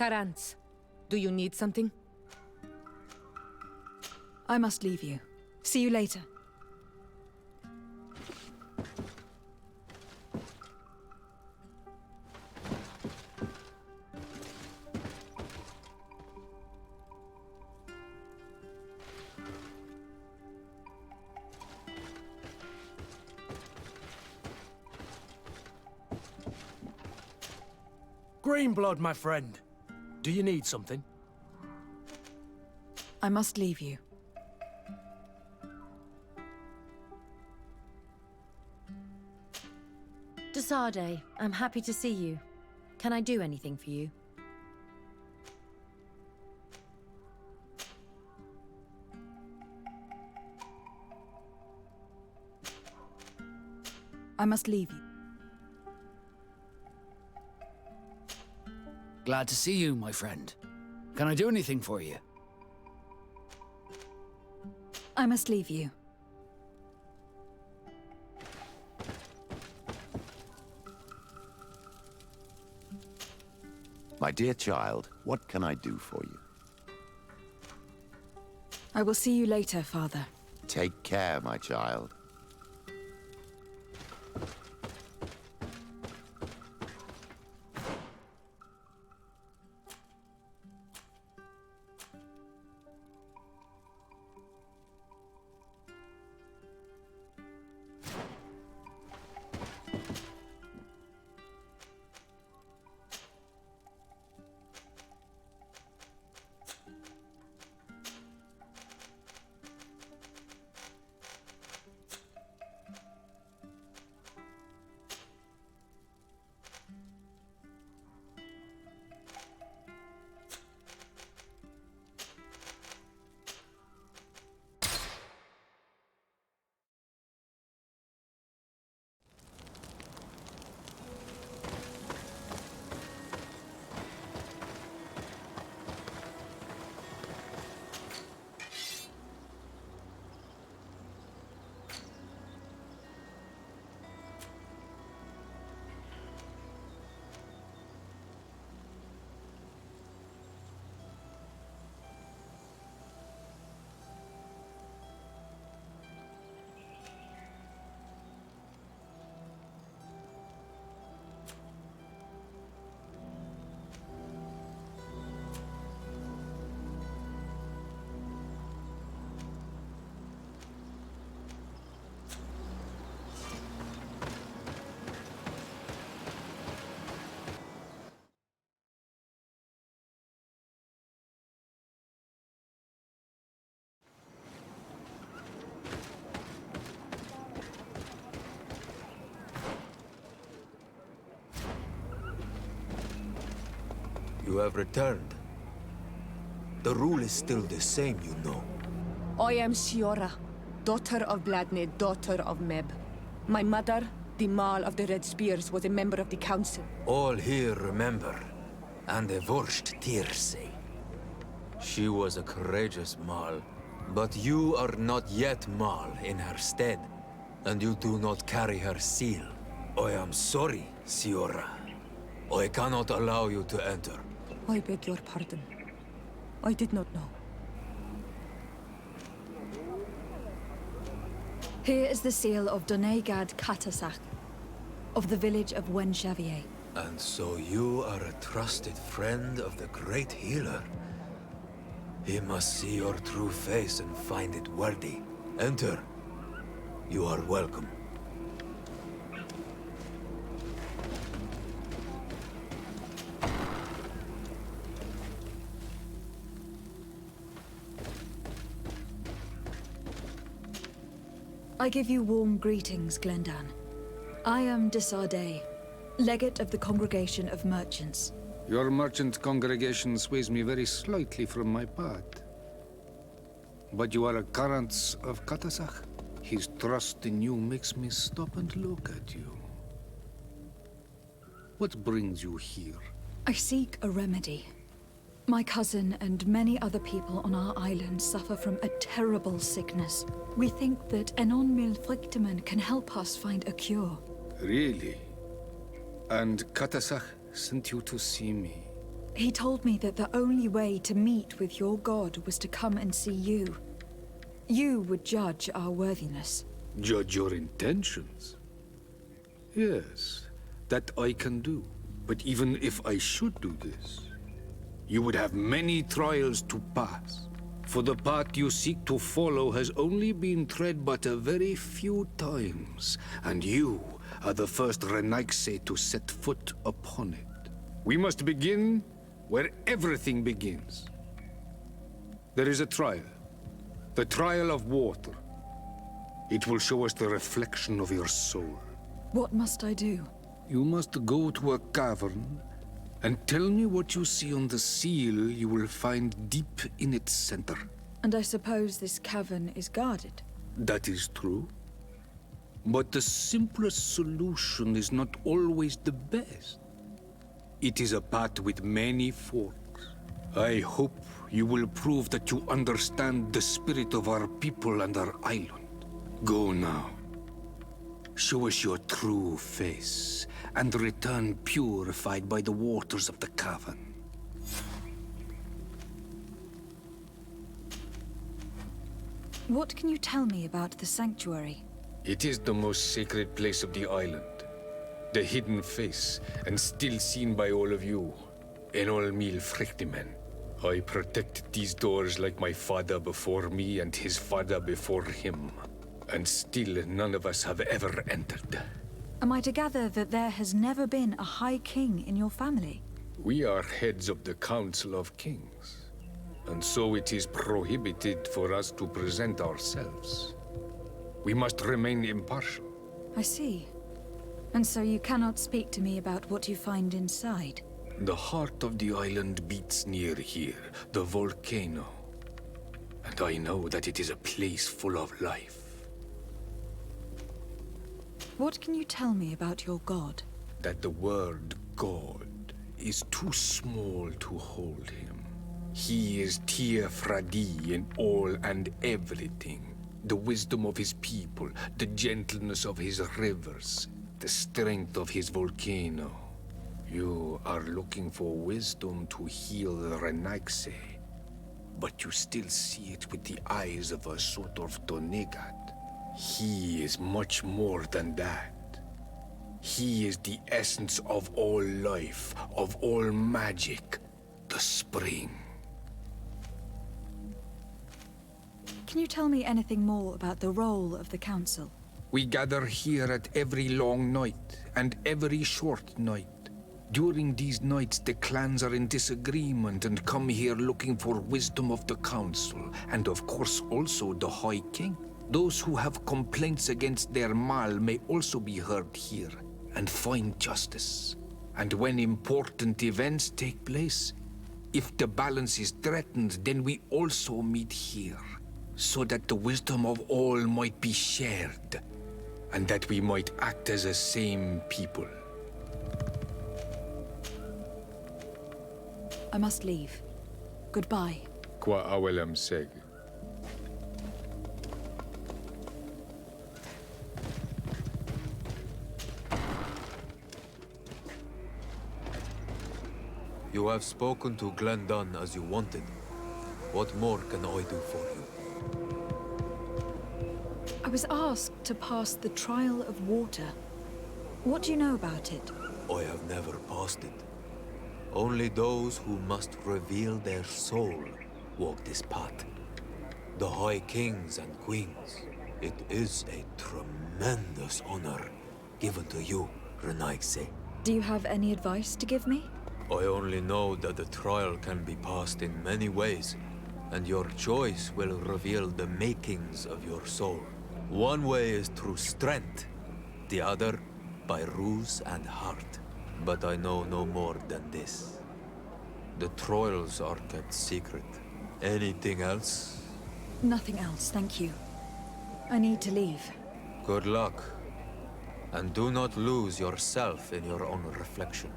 Karantz, do you need something? I must leave you. See you later. Greenblood, my friend. Do you need something? I must leave you. Desade, I'm happy to see you. Can I do anything for you? I must leave you. Glad to see you, my friend. Can I do anything for you? I must leave you. My dear child, what can I do for you? I will see you later, Father. Take care, my child. You have returned. The rule is still the same, you know. I am Siora, daughter of Bladne, daughter of Meb. My mother, the Mall of the Red Spears, was a member of the council. All here remember, and the Wurst Tierse. She was a courageous Mall, but you are not yet Mall in her stead, and you do not carry her seal. I am sorry, Siora. I cannot allow you to enter. I beg your pardon. I did not know. Here is the seal of Donegad Katasach, of the village of Wenxavier. And so you are a trusted friend of the great healer. He must see your true face and find it worthy. Enter. You are welcome. I give you warm greetings, Glendan. I am Desade, legate of the Congregation of Merchants. Your merchant congregation sways me very slightly from my path. But you are a Karantz of Katasach? His trust in you makes me stop and look at you. What brings you here? I seek a remedy. My cousin and many other people on our island suffer from a terrible sickness. We think that Enon Milfrichteman can help us find a cure. Really? And Katasach sent you to see me? He told me that the only way to meet with your god was to come and see you. You would judge our worthiness. Judge your intentions? Yes, that I can do. But even if I should do this, you would have many trials to pass. For the path you seek to follow has only been tread but a very few times, and you are the first Renaigse to set foot upon it. We must begin where everything begins. There is a trial. The trial of water. It will show us the reflection of your soul. What must I do? You must go to a cavern and tell me what you see on the seal you will find deep in its center. And I suppose this cavern is guarded? That is true. But the simplest solution is not always the best. It is a path with many forks. I hope you will prove that you understand the spirit of our people and our island. Go now. Show us your true face, and return purified by the waters of the cavern. What can you tell me about the sanctuary? It is the most sacred place of the island. The hidden face, and still seen by all of you. Enolmil Frictimen. I protected these doors like my father before me and his father before him. And still none of us have ever entered. Am I to gather that there has never been a High King in your family? We are heads of the Council of Kings. And so it is prohibited for us to present ourselves. We must remain impartial. I see. And so you cannot speak to me about what you find inside? The heart of the island beats near here, the volcano. And I know that it is a place full of life. What can you tell me about your god? That the word God is too small to hold him. He is Tir Fradi in all and everything. The wisdom of his people, the gentleness of his rivers, the strength of his volcano. You are looking for wisdom to heal the Renaigse, but you still see it with the eyes of a sort of Donegat. He is much more than that. He is the essence of all life, of all magic, the spring. Can you tell me anything more about the role of the Council? We gather here at every long night and every short night. During these nights, the clans are in disagreement and come here looking for wisdom of the Council, and of course also the High King. Those who have complaints against their Mal may also be heard here and find justice. And when important events take place, if the balance is threatened, then we also meet here, so that the wisdom of all might be shared, and that we might act as a same people. I must leave. Goodbye. Qua awelem seg. You have spoken to Glendon as you wanted. What more can I do for you? I was asked to pass the trial of water. What do you know about it? I have never passed it. Only those who must reveal their soul walk this path. The High Kings and Queens. It is a tremendous honor given to you, Renaigse. Do you have any advice to give me? I only know that the trial can be passed in many ways, and your choice will reveal the makings of your soul. One way is through strength, the other by ruse and heart. But I know no more than this. The trials are kept secret. Anything else? Nothing else, thank you. I need to leave. Good luck. And do not lose yourself in your own reflection.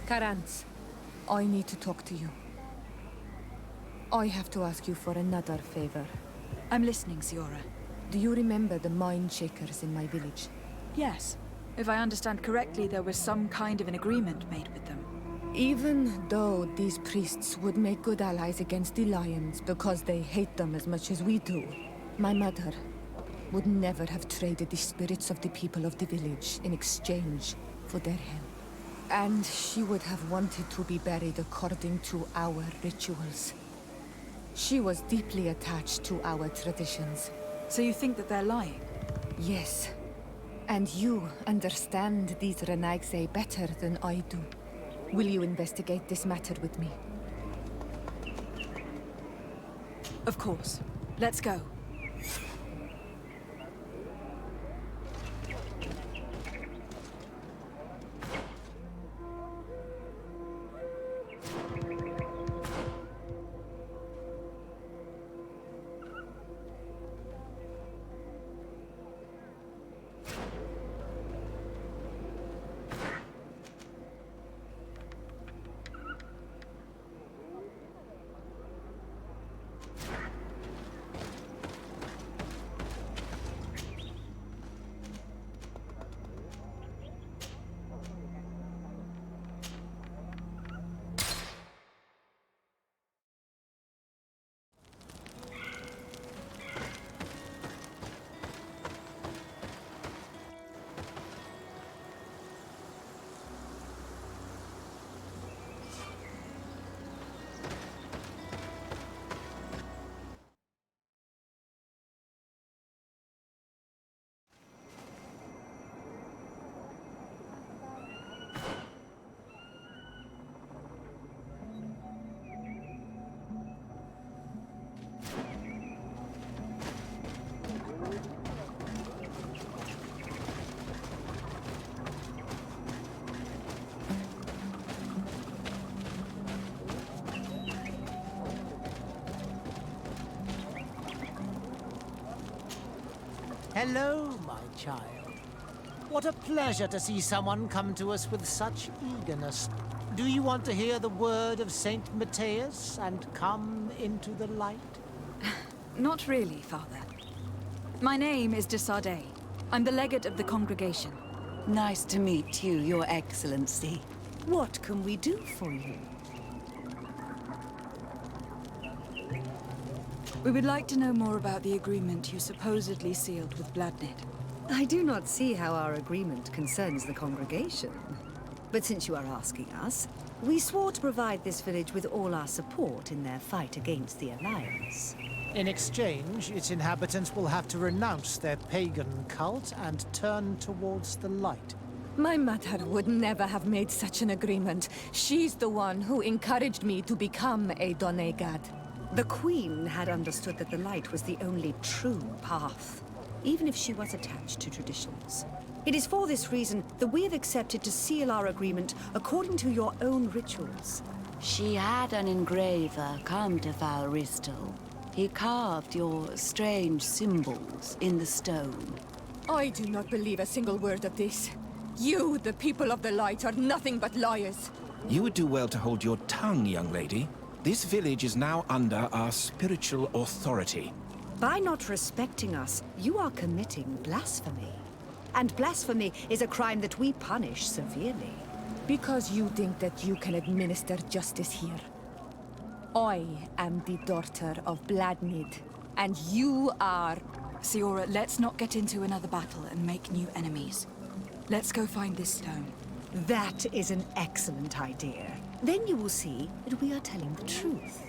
Karantz, I need to talk to you. I have to ask you for another favor. I'm listening, Siora. Do you remember the mine shakers in my village? Yes. If I understand correctly, there was some kind of an agreement made with them. Even though these priests would make good allies against the Lions because they hate them as much as we do, my mother would never have traded the spirits of the people of the village in exchange for their help. And she would have wanted to be buried according to our rituals. She was deeply attached to our traditions. So you think that they're lying? Yes. And you understand these Renaigse better than I do. Will you investigate this matter with me? Of course. Let's go. Hello, my child. What a pleasure to see someone come to us with such eagerness. Do you want to hear the word of Saint Matthias and come into the light? Not really, Father. My name is de Sardet. I'm the legate of the congregation. Nice to meet you, Your Excellency. What can we do for you? We would like to know more about the agreement you supposedly sealed with Bladnid. I do not see how our agreement concerns the congregation. But since you are asking us, we swore to provide this village with all our support in their fight against the Alliance. In exchange, its inhabitants will have to renounce their pagan cult and turn towards the light. My mother would never have made such an agreement. She's the one who encouraged me to become a Donegad. The Queen had understood that the light was the only true path, even if she was attached to traditions. It is for this reason that we have accepted to seal our agreement according to your own rituals. She had an engraver come to Falristal. He carved your strange symbols in the stone. I do not believe a single word of this. You, the people of the light, are nothing but liars. You would do well to hold your tongue, young lady. This village is now under our spiritual authority. By not respecting us, you are committing blasphemy. And blasphemy is a crime that we punish severely. Because you think that you can administer justice here. I am the daughter of Bladnid, and you are... Siora, let's not get into another battle and make new enemies. Let's go find this stone. That is an excellent idea. Then you will see that we are telling the truth.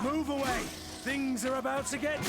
Move away! Things are about to get...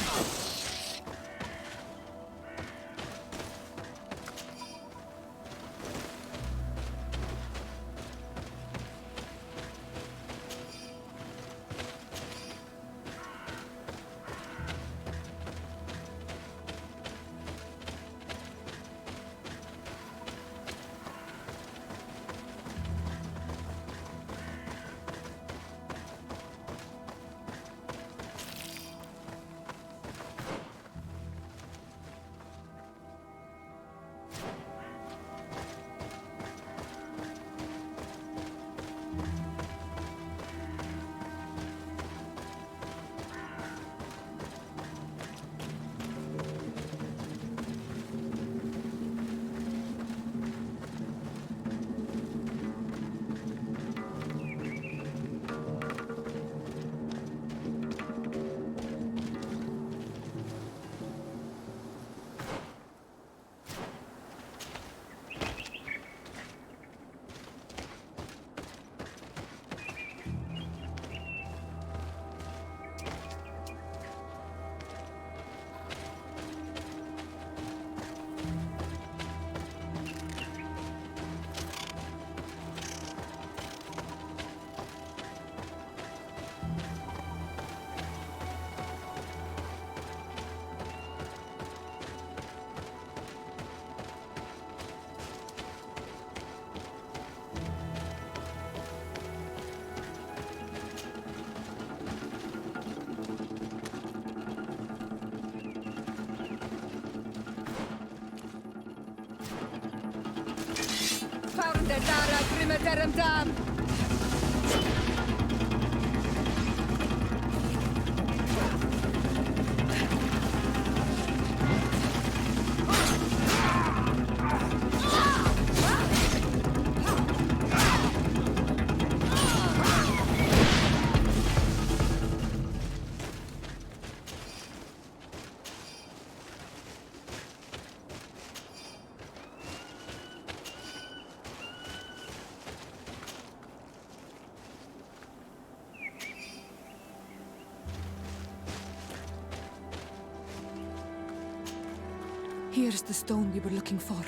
Here's the stone we were looking for.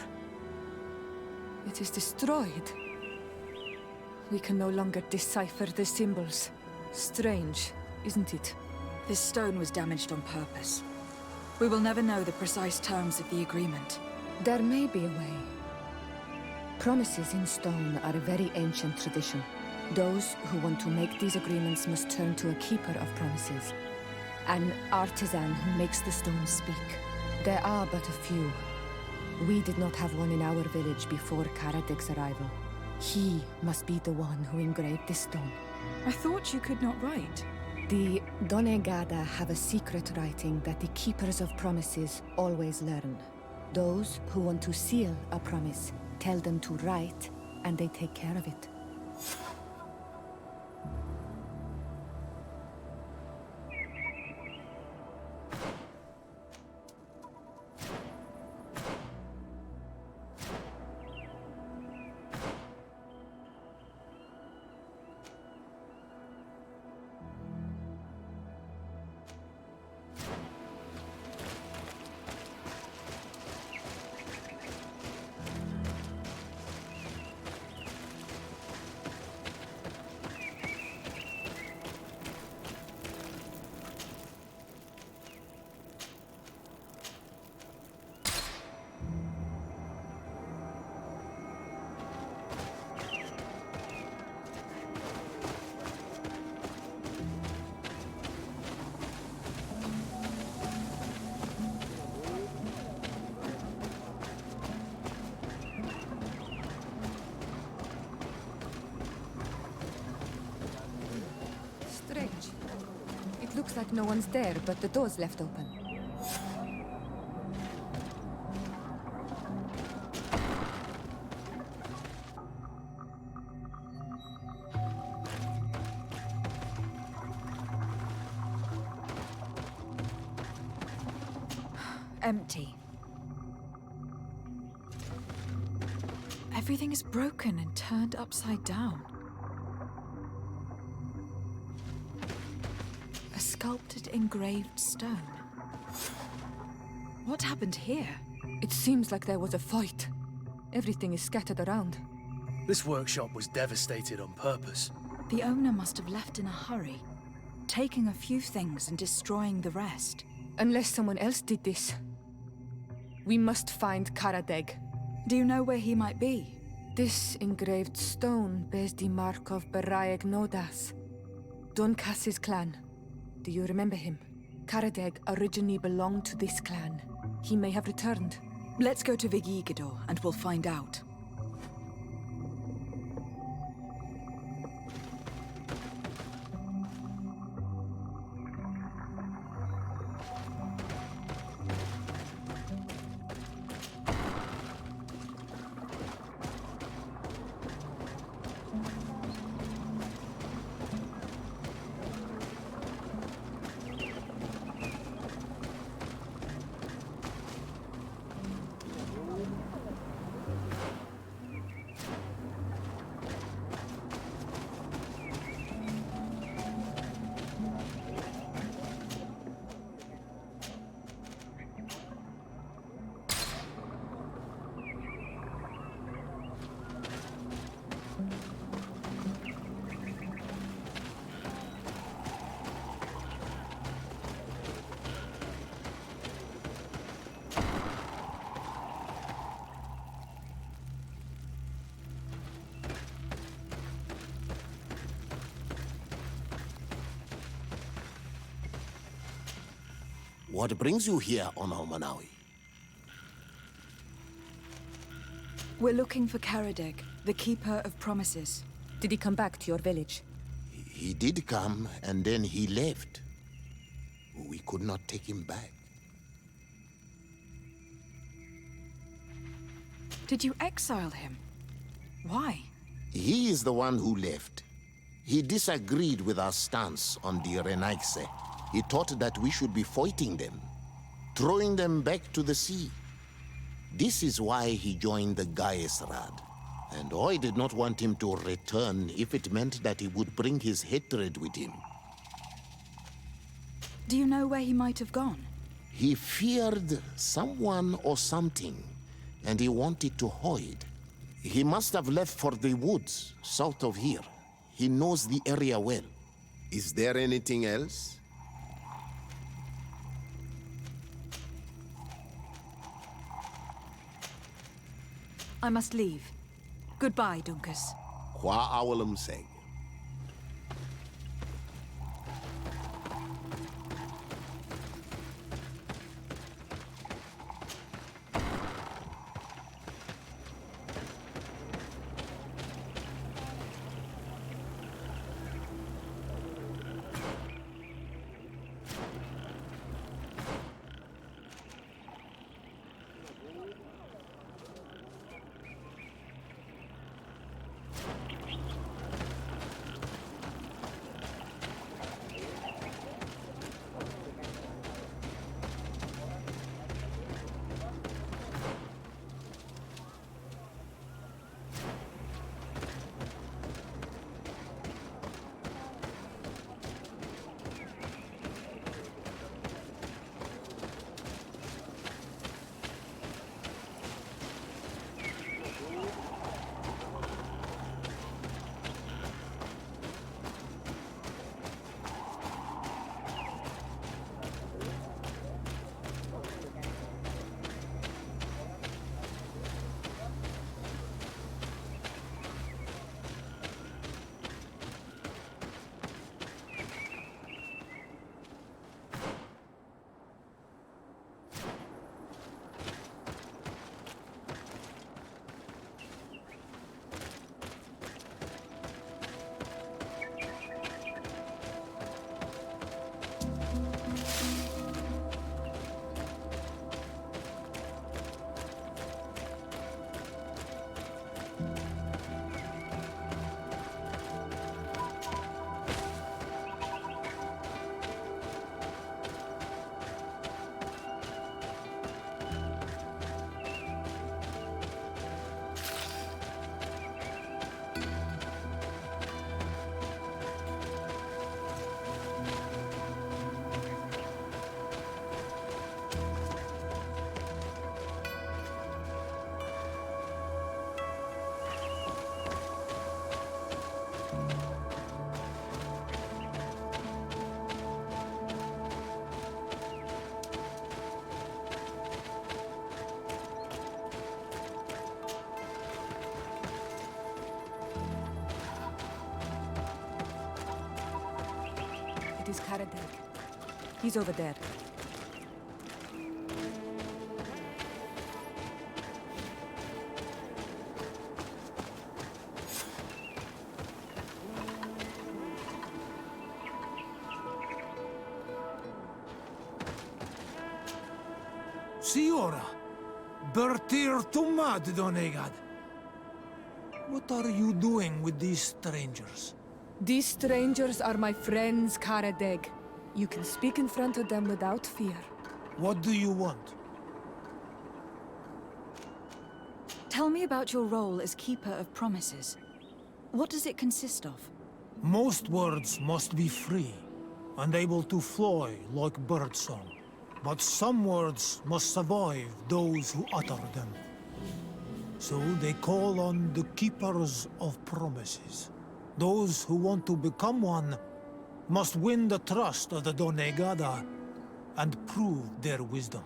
It is destroyed. We can no longer decipher the symbols. Strange, isn't it? This stone was damaged on purpose. We will never know the precise terms of the agreement. There may be a way. Promises in stone are a very ancient tradition. Those who want to make these agreements must turn to a keeper of promises. An artisan who makes the stones speak. There are but a few. We did not have one in our village before Karadek's arrival. He must be the one who engraved this stone. I thought you could not write. The Donegada have a secret writing that the keepers of promises always learn. Those who want to seal a promise tell them to write, and they take care of it. Looks like no one's there, but the door's left open. empty. Everything is broken and turned upside down. A sculpted, engraved stone. What happened here? It seems like there was a fight. Everything is scattered around. This workshop was devastated on purpose. The owner must have left in a hurry, taking a few things and destroying the rest. Unless someone else did this. We must find Karadeg. Do you know where he might be? This engraved stone bears the mark of Baraeg Nodas, Donkas's clan. Do you remember him? Karadeg originally belonged to this clan. He may have returned. Let's go to Vigigidor and we'll find out. What brings you here on Almanawi? We're looking for Karadeg, the Keeper of Promises. Did he come back to your village? He did come, and then he left. We could not take him back. Did you exile him? Why? He is the one who left. He disagreed with our stance on the Renaigse. He thought that we should be fighting them, throwing them back to the sea. This is why he joined the Gaesrad. And I did not want him to return if it meant that he would bring his hatred with him. Do you know where he might have gone? He feared someone or something, and he wanted to hide. He must have left for the woods, south of here. He knows the area well. Is there anything else? I must leave. Goodbye, Dunkus. Qua awalam seg. It is Karadeg. He's over there. Siora! Bertir Tumad, Donegad! What are you doing with these strangers? These strangers are my friends, Karadeg. You can speak in front of them without fear. What do you want? Tell me about your role as Keeper of Promises. What does it consist of? Most words must be free, and able to fly like birdsong. But some words must survive those who utter them. So they call on the Keepers of Promises. Those who want to become one must win the trust of the Donegada and prove their wisdom.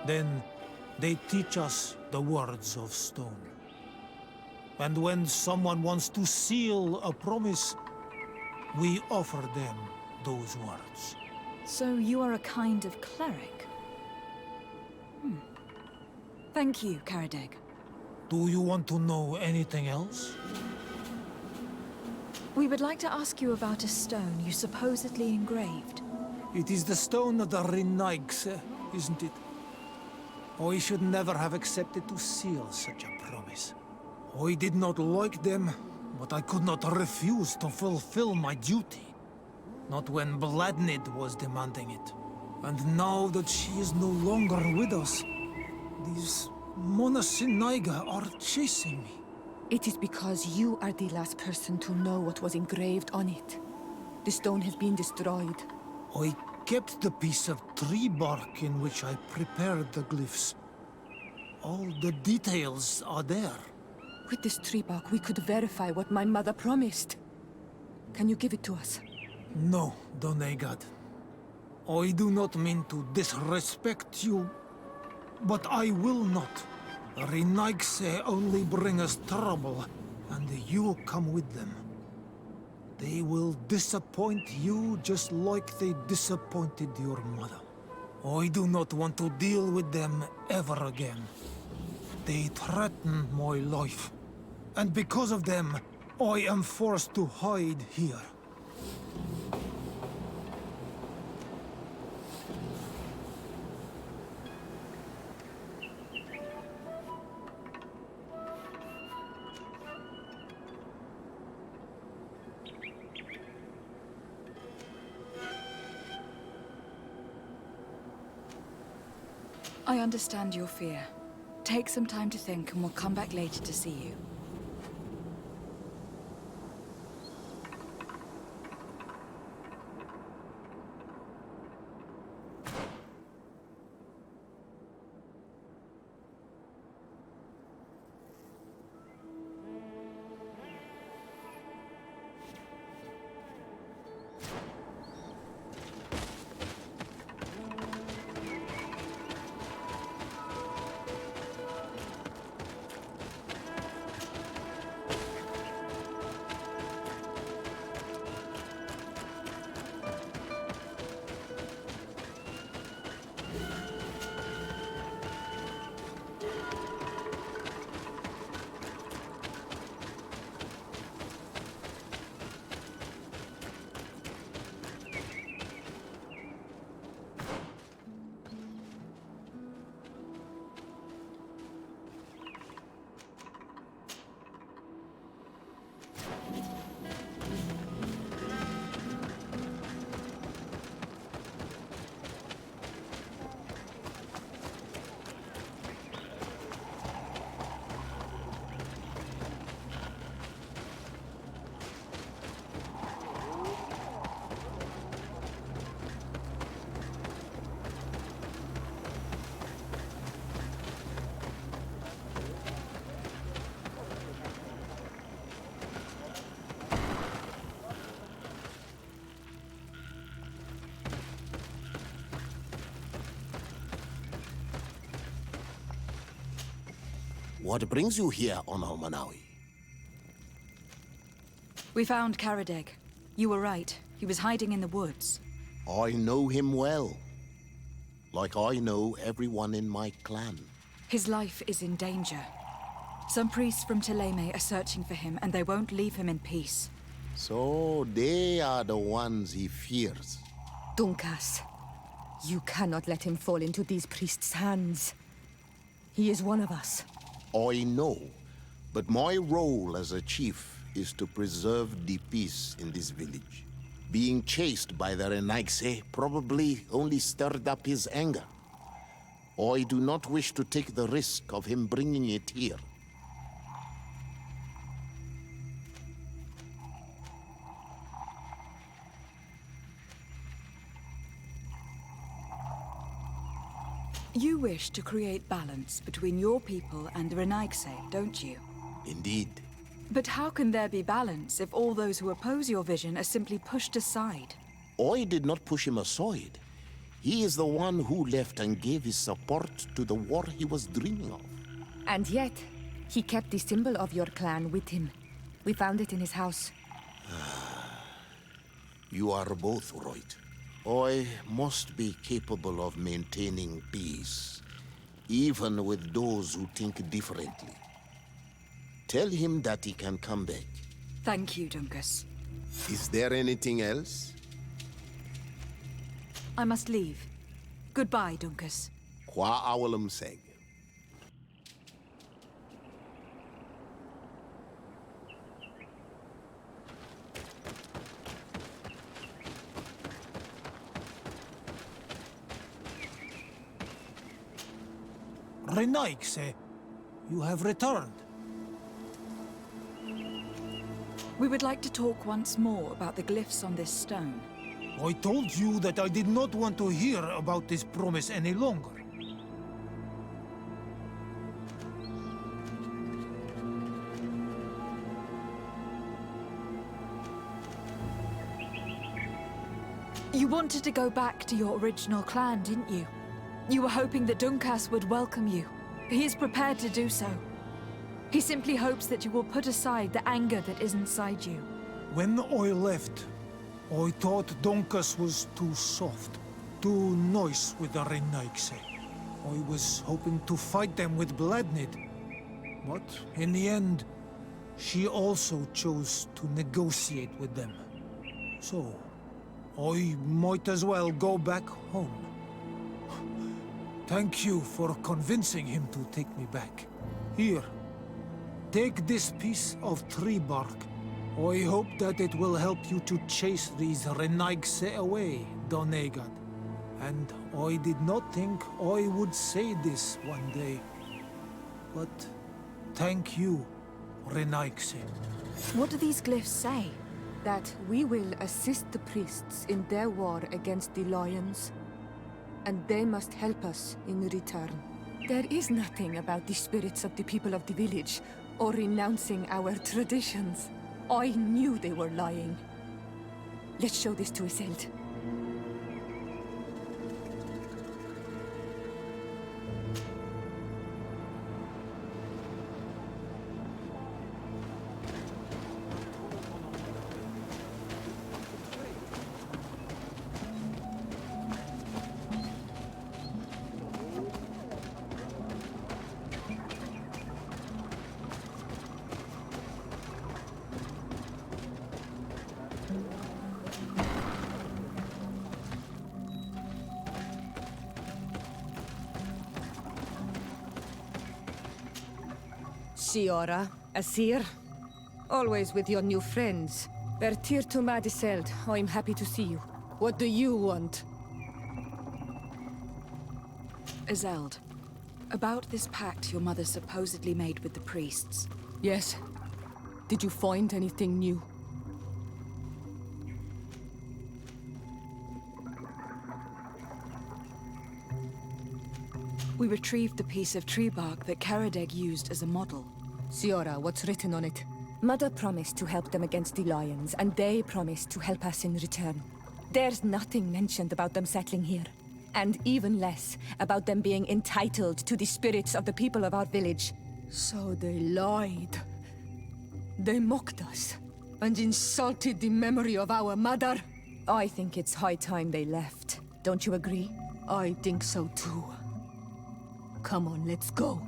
Then they teach us the words of stone. And when someone wants to seal a promise, we offer them those words. So you are a kind of cleric? Thank you, Karadeg. Do you want to know anything else? We would like to ask you about a stone you supposedly engraved. It is the stone of the Renaigse, isn't it? I should never have accepted to seal such a promise. I did not like them, but I could not refuse to fulfill my duty. Not when Bladnid was demanding it. And now that she is no longer with us, these Monasinaiga are chasing me. It is because you are the last person to know what was engraved on it. The stone has been destroyed. I kept the piece of tree bark in which I prepared the glyphs. All the details are there. With this tree bark, we could verify what my mother promised. Can you give it to us? No, Donegad. I do not mean to disrespect you, but I will not. Renaigse only bring us trouble, and you come with them. They will disappoint you just like they disappointed your mother. I do not want to deal with them ever again. They threaten my life, and because of them, I am forced to hide here. I understand your fear. Take some time to think and we'll come back later to see you. What brings you here on Almanawi? We found Karadeg. You were right. He was hiding in the woods. I know him well. Like I know everyone in my clan. His life is in danger. Some priests from Teleme are searching for him, and they won't leave him in peace. So they are the ones he fears. Dunkas, you cannot let him fall into these priests' hands. He is one of us. I know, but my role as a chief is to preserve the peace in this village. Being chased by the Renaigse probably only stirred up his anger. I do not wish to take the risk of him bringing it here. You wish to create balance between your people and the Renaigse, don't you? Indeed. But how can there be balance if all those who oppose your vision are simply pushed aside? I did not push him aside. He is the one who left and gave his support to the war he was dreaming of. And yet, he kept the symbol of your clan with him. We found it in his house. You are both right. I must be capable of maintaining peace, even with those who think differently. Tell him that he can come back. Thank you, Dunkus. Is there anything else? I must leave. Goodbye, Dunkus. Qua awalum seg. Renaigse, you have returned. We would like to talk once more about the glyphs on this stone. I told you that I did not want to hear about this promise any longer. You wanted to go back to your original clan, didn't you? You were hoping that Dunkas would welcome you. He is prepared to do so. He simply hopes that you will put aside the anger that is inside you. When I left, I thought Donkas was too soft, too nice with the Renaigse. I was hoping to fight them with Bladnid. But in the end, she also chose to negotiate with them. So, I might as well go back home. Thank you for convincing him to take me back. Here, take this piece of tree bark. I hope that it will help you to chase these Renaigse away, Donegad. And I did not think I would say this one day. But thank you, Renaigse. What do these glyphs say? That we will assist the priests in their war against the lions, and they must help us in return. There is nothing about the spirits of the people of the village, or renouncing our traditions. I knew they were lying. Let's show this to Iselt. Shiora, Asir, always with your new friends. Bertir to Madiseld, I'm happy to see you. What do you want? Azeld, about this pact your mother supposedly made with the priests. Yes. Did you find anything new? We retrieved the piece of tree bark that Karadeg used as a model. Shiora, what's written on it? Mother promised to help them against the lions, and they promised to help us in return. There's nothing mentioned about them settling here. And even less about them being entitled to the spirits of the people of our village. So they lied. They mocked us, and insulted the memory of our mother. I think it's high time they left. Don't you agree? I think so too. Come on, let's go.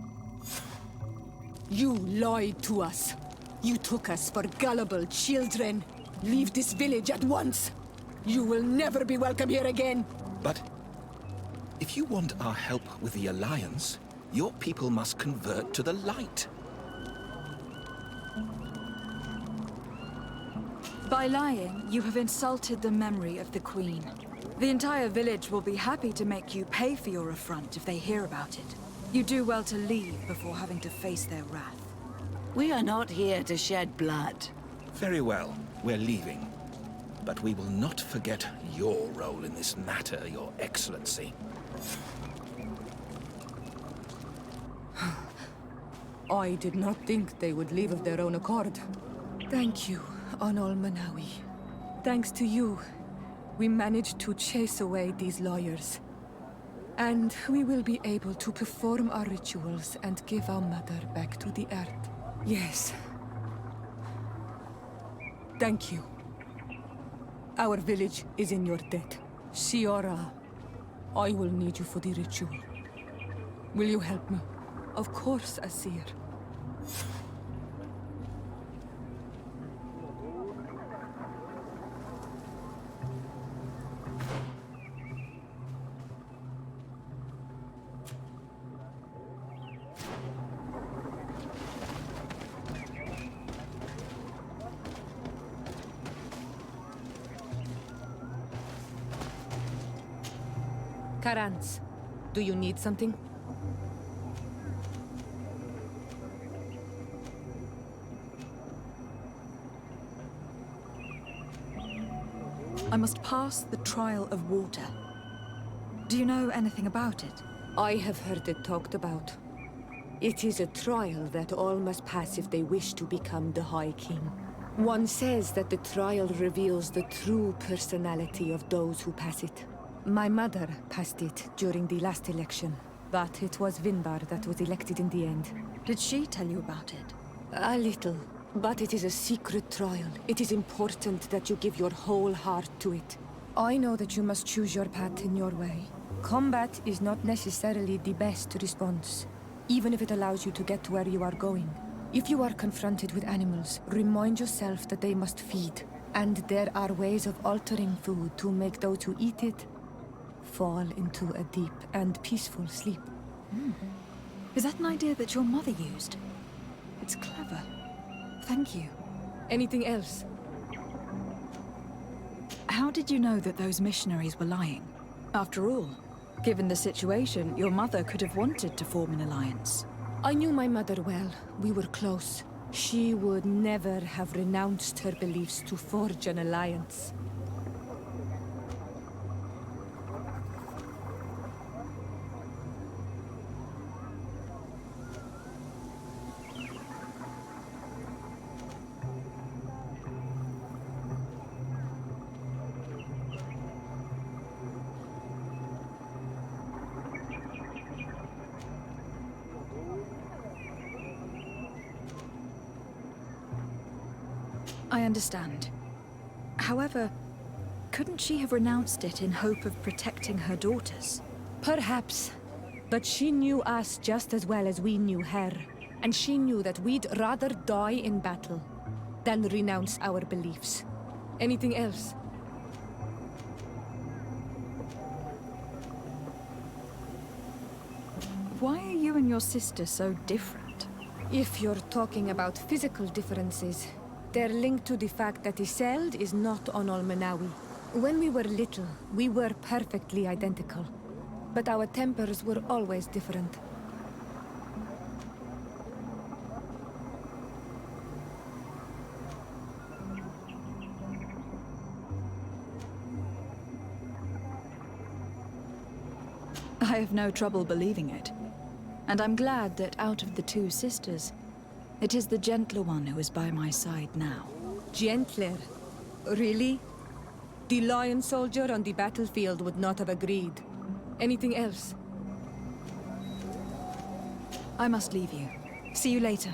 You lied to us. You took us for gullible children. Leave this village at once. You will never be welcome here again. But if you want our help with the Alliance, your people must convert to the light. By lying, you have insulted the memory of the Queen. The entire village will be happy to make you pay for your affront if they hear about it. You do well to leave before having to face their wrath. We are not here to shed blood. Very well, we're leaving. But we will not forget your role in this matter, Your Excellency. I did not think they would leave of their own accord. Thank you, Anol Manawi. Thanks to you, we managed to chase away these lawyers. And we will be able to perform our rituals and give our mother back to the earth. Yes. Thank you. Our village is in your debt. Shiora, I will need you for the ritual. Will you help me? Of course, Asir. Karans, do you need something? I must pass the trial of water. Do you know anything about it? I have heard it talked about. It is a trial that all must pass if they wish to become the High King. One says that the trial reveals the true personality of those who pass it. My mother passed it during the last election, but it was Vinbar that was elected in the end. Did she tell you about it? A little, but it is a secret trial. It is important that you give your whole heart to it. I know that you must choose your path in your way. Combat is not necessarily the best response, even if it allows you to get to where you are going. If you are confronted with animals, remind yourself that they must feed, and there are ways of altering food to make those who eat it fall into a deep and peaceful sleep. Is that an idea that your mother used? It's clever. Thank you. Anything else? How did you know that those missionaries were lying? After all, given the situation, your mother could have wanted to form an alliance. I knew my mother well. We were close. She would never have renounced her beliefs to forge an alliance. I understand. However, couldn't she have renounced it in hope of protecting her daughters? Perhaps. But she knew us just as well as we knew her. And she knew that we'd rather die in battle than renounce our beliefs. Anything else? Why are you and your sister so different? If you're talking about physical differences, they're linked to the fact that Iseld is not on Olmenawi. When we were little, we were perfectly identical. But our tempers were always different. I have no trouble believing it. And I'm glad that out of the two sisters, it is the gentler one who is by my side now. Gentler? Really? The lion soldier on the battlefield would not have agreed. Anything else? I must leave you. See you later.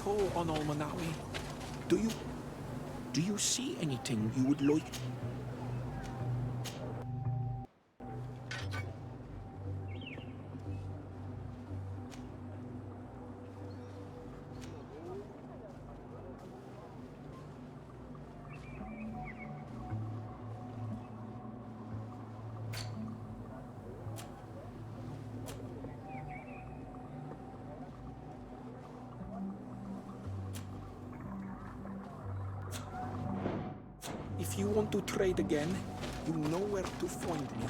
call on Almanawi. Do you see anything you would like? If you want to trade again, you know where to find me.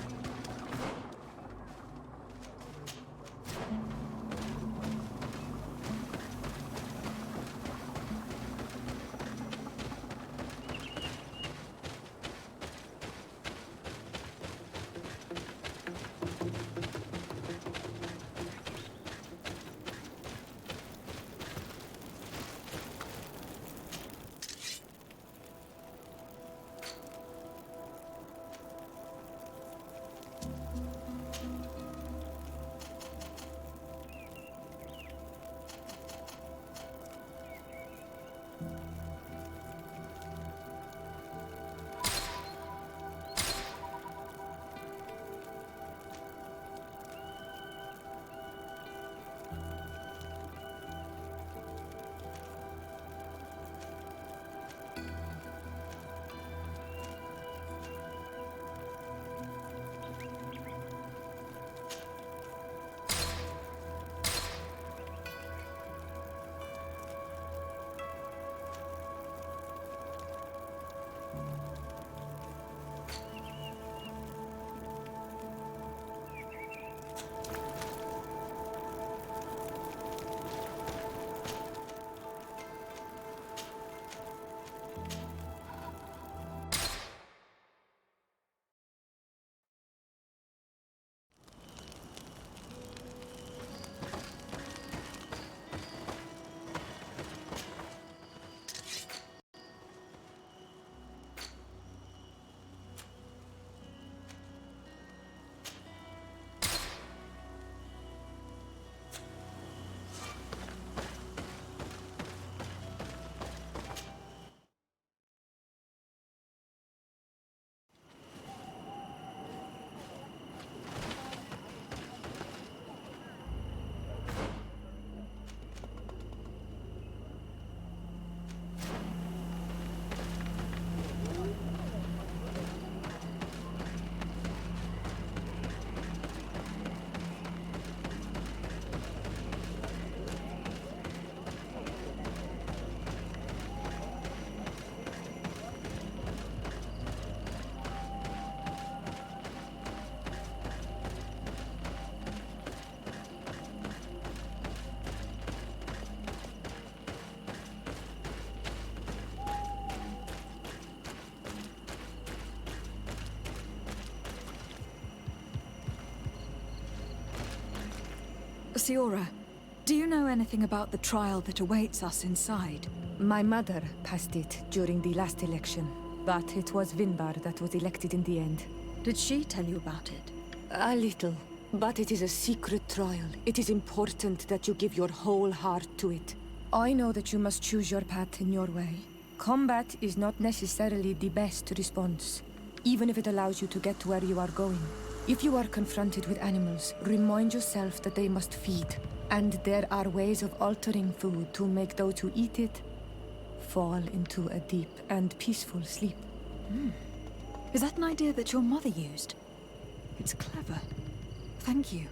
Siora, do you know anything about the trial that awaits us inside? My mother passed it during the last election, but it was Vinbar that was elected in the end. Did she tell you about it? A little, but it is a secret trial. It is important that you give your whole heart to it. I know that you must choose your path in your way. Combat is not necessarily the best response, even if it allows you to get to where you are going. If you are confronted with animals, remind yourself that they must feed, and there are ways of altering food to make those who eat it fall into a deep and peaceful sleep. Is that an idea that your mother used? It's clever. Thank you.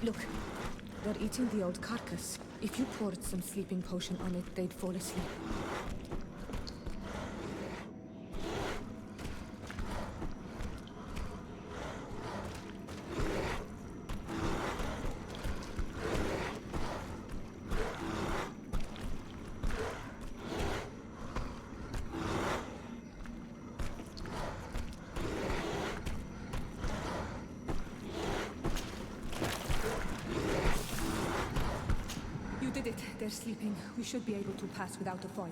Look, they're eating the old carcass. If you poured some sleeping potion on it, they'd fall asleep. they're sleeping. We should be able to pass without a fight.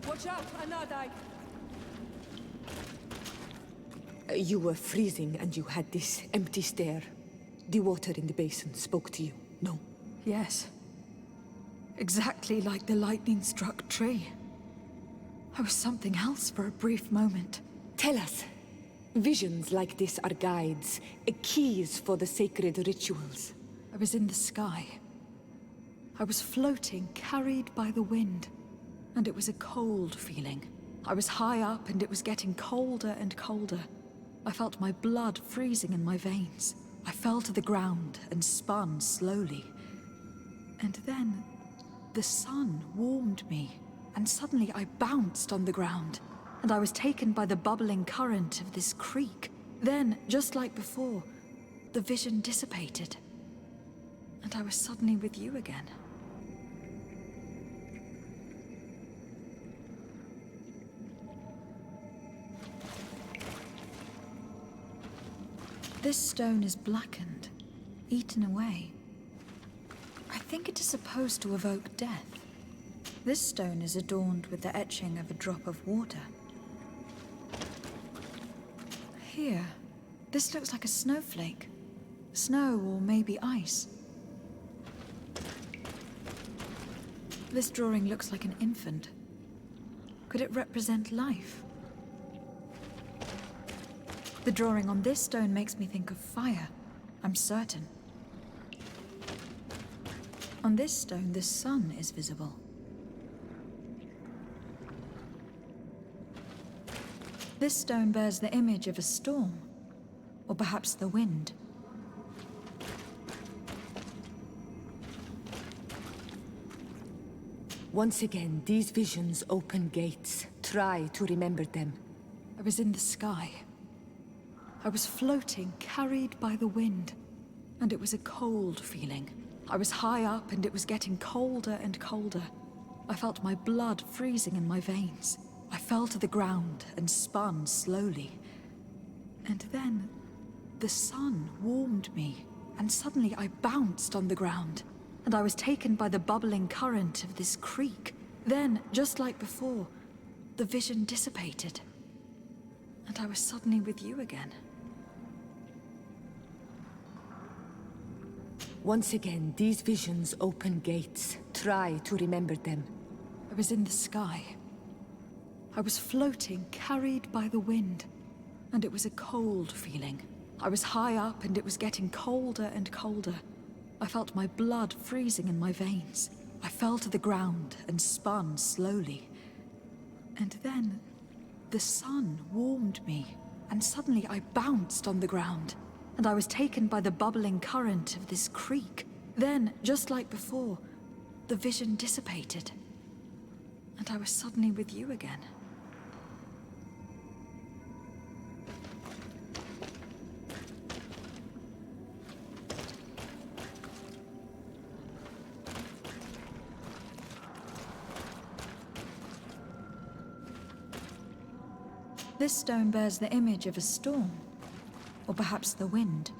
Watch out, Anadai! You were freezing and you had this empty stare. The water in the basin spoke to you, no? Yes. Exactly like the lightning-struck tree. I was something else for a brief moment. Tell us. Visions like this are guides, keys for the sacred rituals. I was in the sky. I was floating, carried by the wind. And it was a cold feeling. I was high up and it was getting colder and colder. I felt my blood freezing in my veins. I fell to the ground and spun slowly. And then the sun warmed me, and suddenly I bounced on the ground, and I was taken by the bubbling current of this creek. Then, just like before, the vision dissipated, and I was suddenly with you again. This stone is blackened, eaten away. I think it is supposed to evoke death. This stone is adorned with the etching of a drop of water. Here, this looks like a snowflake. Snow or maybe ice. This drawing looks like an infant. Could it represent life? The drawing on this stone makes me think of fire, I'm certain. On this stone, the sun is visible. This stone bears the image of a storm, or perhaps the wind. Once again, these visions open gates. Try to remember them. I was in the sky. I was floating, carried by the wind, and it was a cold feeling. I was high up and it was getting colder and colder. I felt my blood freezing in my veins. I fell to the ground and spun slowly. And then the sun warmed me, and suddenly I bounced on the ground, and I was taken by the bubbling current of this creek. Then, just like before, the vision dissipated, and I was suddenly with you again. Once again, these visions open gates. Try to remember them. I was in the sky. I was floating, carried by the wind, and it was a cold feeling. I was high up and it was getting colder and colder. I felt my blood freezing in my veins. I fell to the ground and spun slowly. And then the sun warmed me, and suddenly I bounced on the ground, and I was taken by the bubbling current of this creek. Then, just like before, the vision dissipated, and I was suddenly with you again. This stone bears the image of a storm, or perhaps the wind.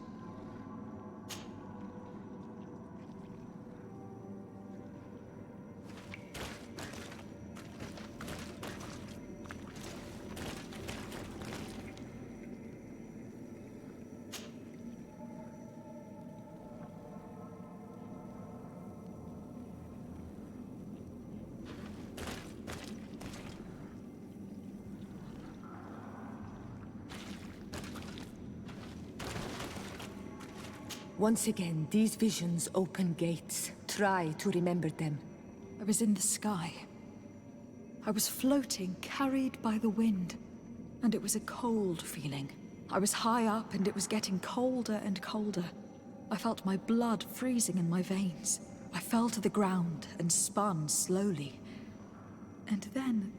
Once again, these visions open gates. Try to remember them. I was in the sky. I was floating, carried by the wind. And it was a cold feeling. I was high up and it was getting colder and colder. I felt my blood freezing in my veins. I fell to the ground and spun slowly. And then,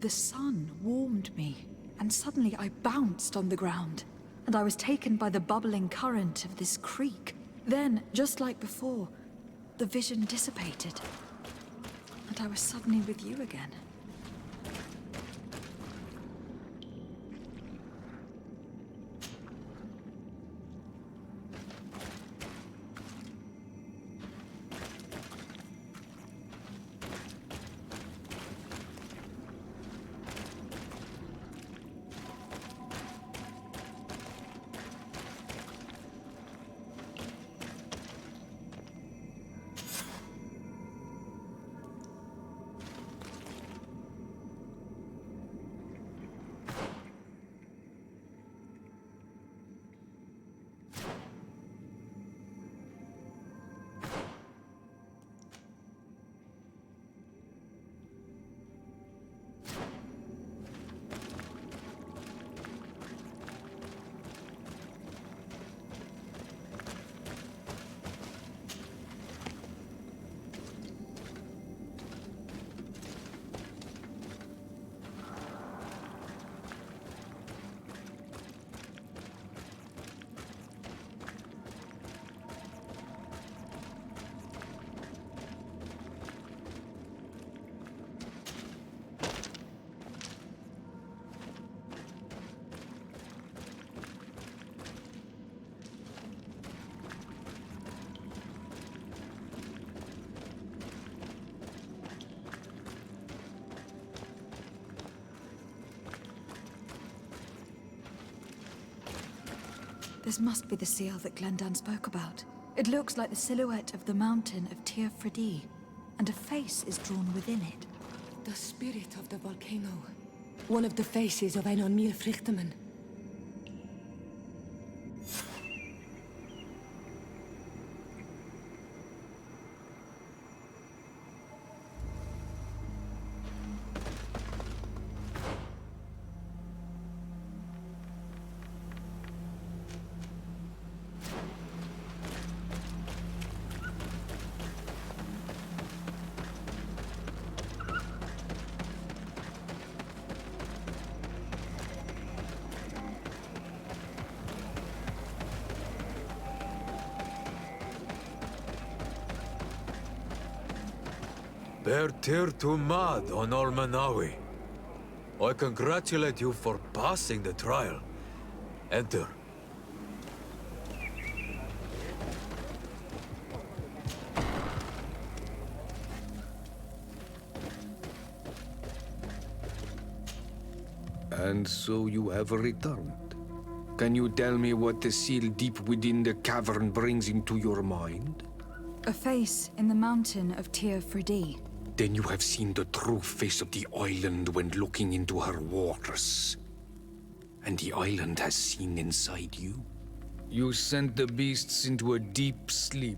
the sun warmed me, and suddenly I bounced on the ground. And I was taken by the bubbling current of this creek. Then, just like before, the vision dissipated, and I was suddenly with you again. This must be the seal that Glendan spoke about. It looks like the silhouette of the mountain of Tir Fredi, and a face is drawn within it. The spirit of the volcano. One of the faces of Einon Míl-Frichtemann. Bear Tir to Mad on Almanawi. I congratulate you for passing the trial. Enter. And so you have returned. Can you tell me what the seal deep within the cavern brings into your mind? A face in the mountain of Tir Fredi. Then you have seen the true face of the island when looking into her waters. And the island has seen inside you. You sent the beasts into a deep sleep.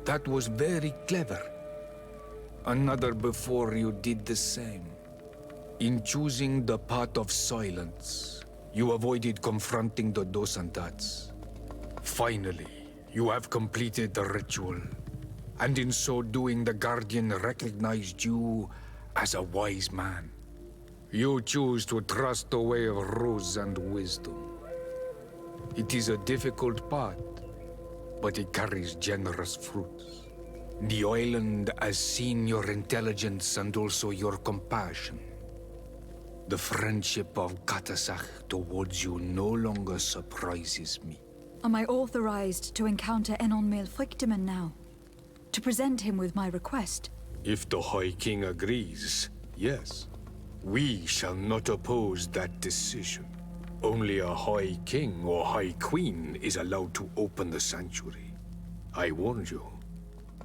That was very clever. Another before you did the same. In choosing the path of silence, You avoided confronting the Dosantats. Finally, you have completed the ritual. And in so doing, the Guardian recognized you as a wise man. You choose to trust the way of ruse and wisdom. It is a difficult path, but it carries generous fruits. The island has seen your intelligence and also your compassion. The friendship of Katasach towards you no longer surprises me. Am I authorized to encounter Enon Milfrictiman now? To present him with my request? If the High King agrees, yes. We shall not oppose that decision. Only a High King or High Queen is allowed to open the sanctuary. I warned you.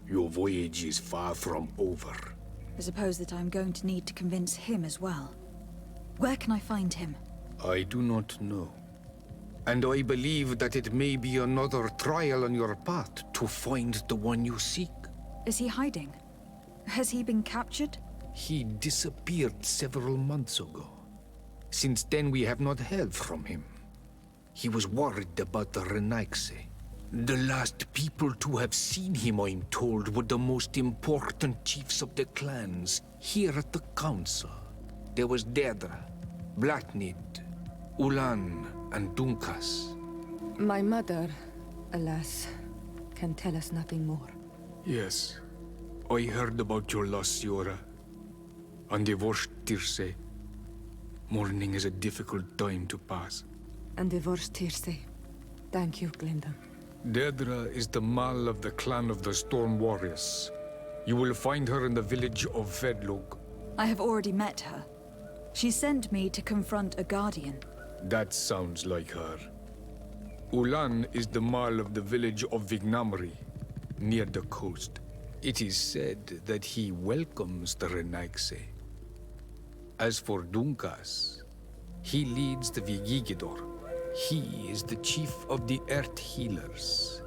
Your voyage is far from over. I suppose that I'm going to need to convince him as well. Where can I find him? I do not know. And I believe that it may be another trial on your path to find the one you seek. Is he hiding? Has he been captured? He disappeared several months ago. Since then, we have not heard from him. He was worried about the Renaigse. The last people to have seen him, I'm told, were the most important chiefs of the clans here at the council. There was Deirdre, Blatnid, Ulan, and Dunkas. My mother, alas, can tell us nothing more. Yes, I heard about your loss, Siora. And divorced Tirce. Mourning is a difficult time to pass. And divorced Tirce. Thank you, Glenda. Deirdre is the Mal of the clan of the Storm Warriors. You will find her in the village of Vedlog. I have already met her. She sent me to confront a guardian. That sounds like her. Ulan is the Mal of the village of Vignamri, near the coast. It is said that he welcomes the Renaigse. As for Dunkas, he leads the Vigigidor. He is the chief of the Earth Healers.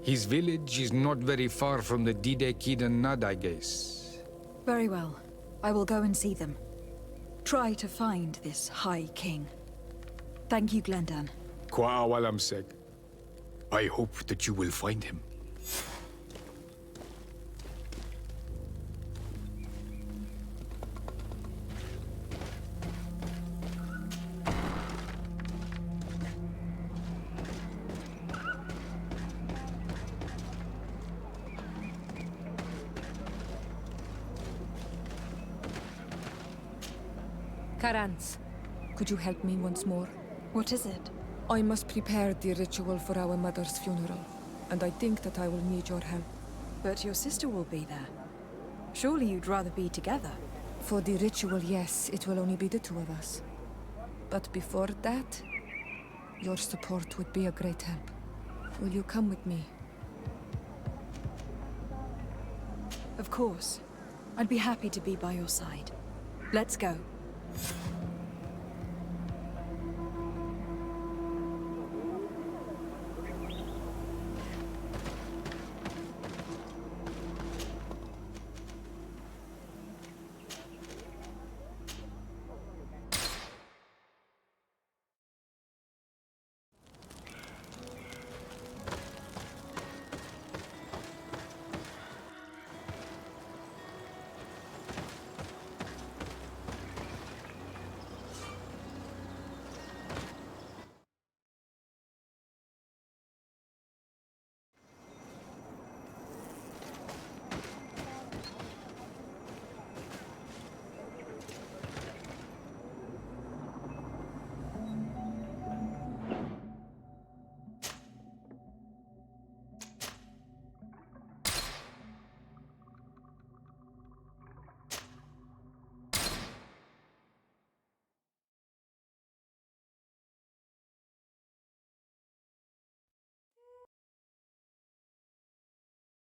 His village is not very far from the Didekidan Nadages. Very well. I will go and see them. Try to find this High King. Thank you, Glendan. Kwa'awalamseg. I hope that you will find him. Karans, could you help me once more? What is it? I must prepare the ritual for our mother's funeral, and I think that I will need your help. But your sister will be there. Surely you'd rather be together. For the ritual, yes, it will only be the two of us. But before that, your support would be a great help. Will you come with me? Of course. I'd be happy to be by your side. Let's go.